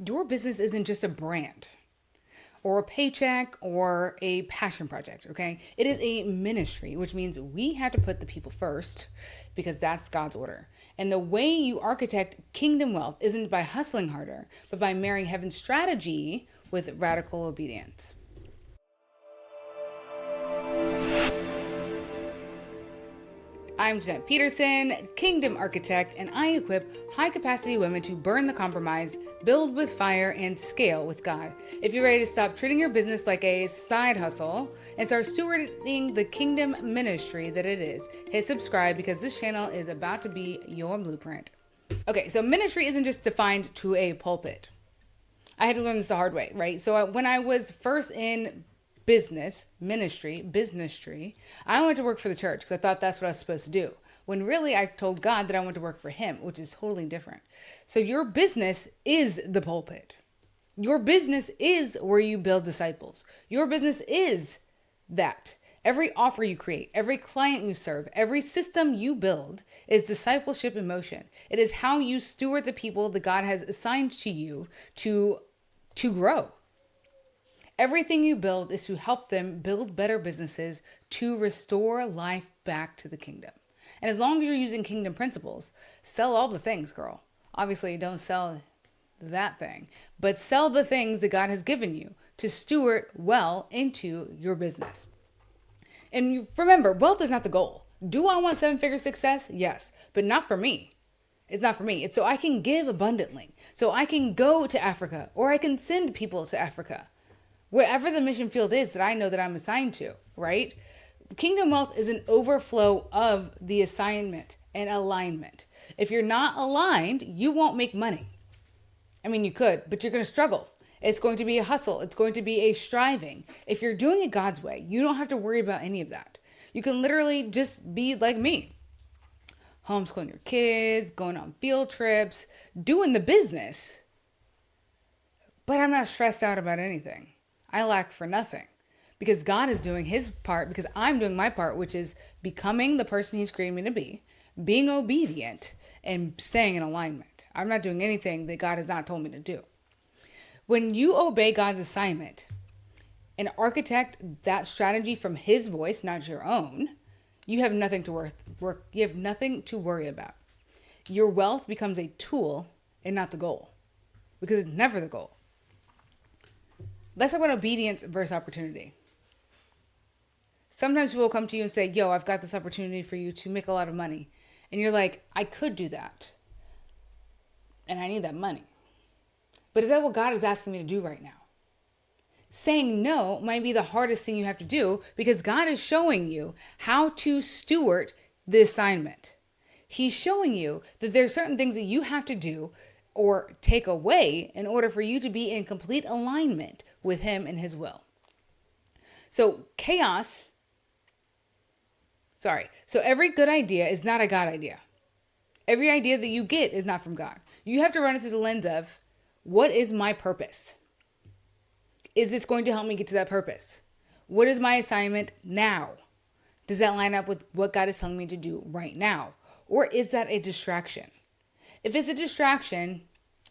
Your business isn't just a brand or a paycheck or a passion project, okay? It is a ministry, which means we have to put the people first because that's God's order. And the way you architect kingdom wealth isn't by hustling harder, but by marrying heaven's strategy with radical obedience. I'm Jeanette Peterson, Kingdom Architect, and I equip high capacity women to burn the compromise, build with fire, and scale with God. If you're ready to stop treating your business like a side hustle and start stewarding the kingdom ministry that it is, hit subscribe because this channel is about to be your blueprint. Okay, so ministry isn't just defined to a pulpit. I had to learn this the hard way, right? So when I was first in business tree, I went to work for the church because I thought that's what I was supposed to do. When really I told God that I wanted to work for him, which is totally different. So your business is the pulpit. Your business is where you build disciples. Your business is that. Every offer you create, every client you serve, every system you build is discipleship in motion. It is how you steward the people that God has assigned to you to grow. Everything you build is to help them build better businesses to restore life back to the kingdom. And as long as you're using kingdom principles, sell all the things, girl. Obviously, don't sell that thing, but sell the things that God has given you to steward well into your business. And remember, wealth is not the goal. Do I want seven-figure success? Yes, but not for me. It's not for me. It's so I can give abundantly. So I can go to Africa or I can send people to Africa. Whatever the mission field is that I know that I'm assigned to, right? Kingdom wealth is an overflow of the assignment and alignment. If you're not aligned, you won't make money. I mean, you could, but you're going to struggle. It's going to be a hustle. It's going to be a striving. If you're doing it God's way, you don't have to worry about any of that. You can literally just be like me, homeschooling your kids, going on field trips, doing the business, but I'm not stressed out about anything. I lack for nothing because God is doing his part because I'm doing my part, which is becoming the person he's created me to be, being obedient and staying in alignment. I'm not doing anything that God has not told me to do. When you obey God's assignment and architect that strategy from his voice, not your own, you have nothing to worry about. Your wealth becomes a tool and not the goal because it's never the goal. Let's talk about obedience versus opportunity. Sometimes people will come to you and say, yo, I've got this opportunity for you to make a lot of money. And you're like, I could do that. And I need that money. But is that what God is asking me to do right now? Saying no might be the hardest thing you have to do because God is showing you how to steward the assignment. He's showing you that there's certain things that you have to do or take away in order for you to be in complete alignment with him and his will. So every good idea is not a God idea. Every idea that you get is not from God. You have to run it through the lens of, what is my purpose? Is this going to help me get to that purpose? What is my assignment now? Does that line up with what God is telling me to do right now? Or is that a distraction? If it's a distraction,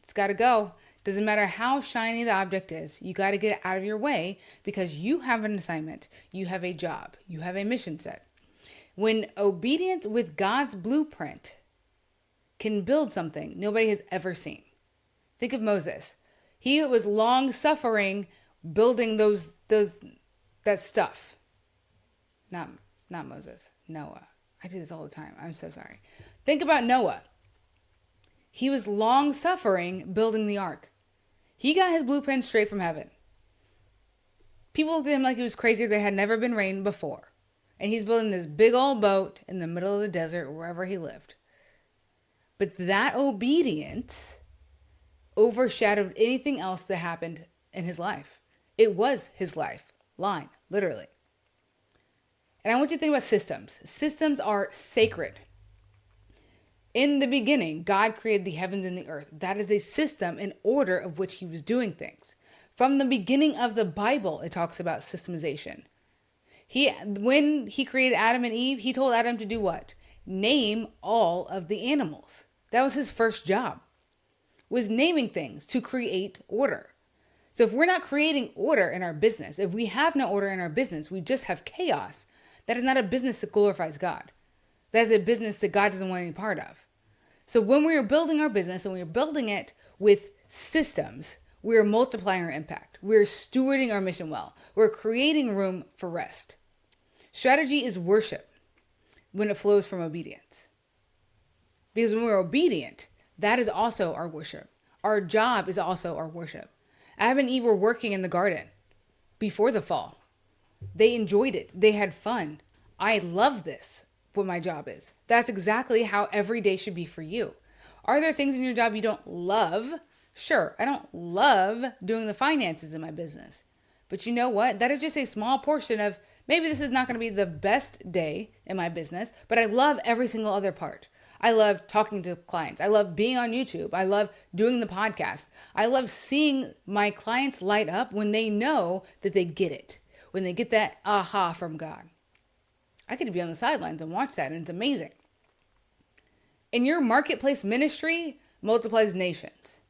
it's got to go. Doesn't matter how shiny the object is, you got to get it out of your way because you have an assignment, you have a job, you have a mission set. When obedience with God's blueprint can build something nobody has ever seen. Think of Moses. He was long suffering building that stuff. Not Moses, Noah. I do this all the time. I'm so sorry. Think about Noah. He was long suffering building the ark. He got his blueprint straight from heaven. People looked at him like he was crazy. There had never been rain before. And he's building this big old boat in the middle of the desert, wherever he lived. But that obedience overshadowed anything else that happened in his life. It was his lifeline, literally. And I want you to think about systems. Systems are sacred. In the beginning, God created the heavens and the earth. That is a system and order of which he was doing things. From the beginning of the Bible, it talks about systemization. When he created Adam and Eve, he told Adam to do what? Name all of the animals. That was his first job. was naming things to create order. So if we're not creating order in our business, if we have no order in our business, we just have chaos. That is not a business that glorifies God. That is a business that God doesn't want any part of. So when we are building our business and we are building it with systems, we are multiplying our impact. We're stewarding our mission well. We're creating room for rest. Strategy is worship when it flows from obedience. Because when we're obedient, that is also our worship. Our job is also our worship. Adam and Eve were working in the garden before the fall. They enjoyed it. They had fun. I love this, what my job is. That's exactly how every day should be for you. Are there things in your job you don't love? Sure, I don't love doing the finances in my business. But you know what? That is just a small portion of, maybe this is not going to be the best day in my business, but I love every single other part. I love talking to clients. I love being on YouTube. I love doing the podcast. I love seeing my clients light up when they know that they get it, when they get that aha from God. I get to be on the sidelines and watch that, and it's amazing. And your marketplace ministry multiplies nations.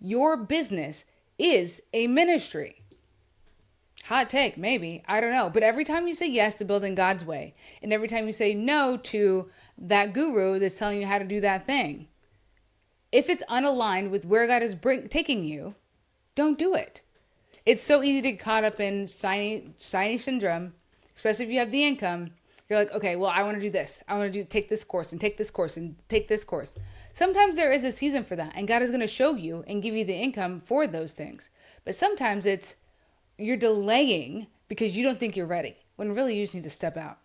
Your business is a ministry. Hot take, maybe. I don't know. But every time you say yes to building God's way, and every time you say no to that guru that's telling you how to do that thing, if it's unaligned with where God is taking you, don't do it. It's so easy to get caught up in shiny syndrome, especially if you have the income. You're like, okay, well, I want to do this. I want to take this course and take this course and take this course. Sometimes there is a season for that, and God is going to show you and give you the income for those things. But sometimes you're delaying because you don't think you're ready, when really you just need to step out.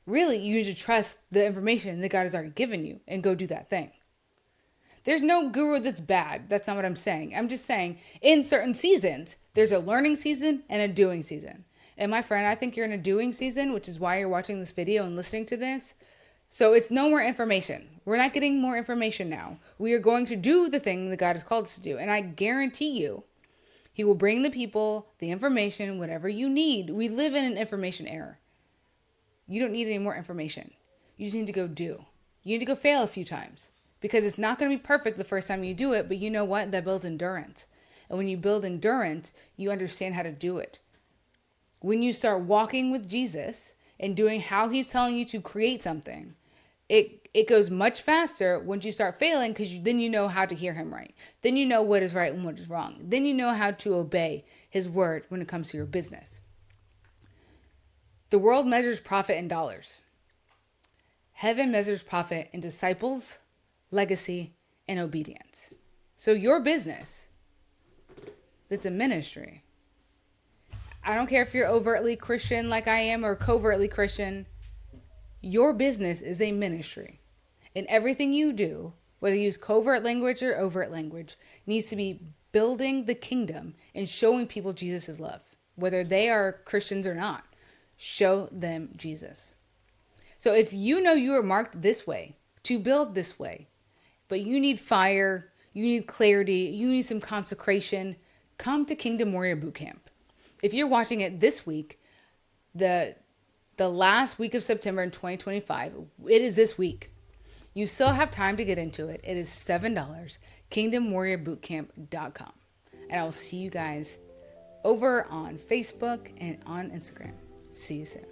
Really, you need to trust the information that God has already given you and go do that thing. There's no guru that's bad. That's not what I'm saying. I'm just saying in certain seasons, there's a learning season and a doing season. And my friend, I think you're in a doing season, which is why you're watching this video and listening to this. So it's no more information. We're not getting more information now. We are going to do the thing that God has called us to do. And I guarantee you, He will bring the people, the information, whatever you need. We live in an information era. You don't need any more information. You just need to go do. You need to go fail a few times, because it's not going to be perfect the first time you do it. But you know what? That builds endurance. And when you build endurance, you understand how to do it. When you start walking with Jesus and doing how He's telling you to create something, it goes much faster once you start failing, because then you know how to hear Him right. Then you know what is right and what is wrong. Then you know how to obey His word when it comes to your business. The world measures profit in dollars. Heaven measures profit in disciples, legacy, and obedience. So your business, it's a ministry. I don't care if you're overtly Christian like I am or covertly Christian. Your business is a ministry. And everything you do, whether you use covert language or overt language, needs to be building the kingdom and showing people Jesus' love. Whether they are Christians or not, show them Jesus. So if you know you are marked this way, to build this way, but you need fire, you need clarity, you need some consecration, come to Kingdom Warrior Bootcamp. If you're watching it this week, the last week of September in 2025, it is this week. You still have time to get into it. It is $7, kingdomwarriorbootcamp.com. And I will see you guys over on Facebook and on Instagram. See you soon.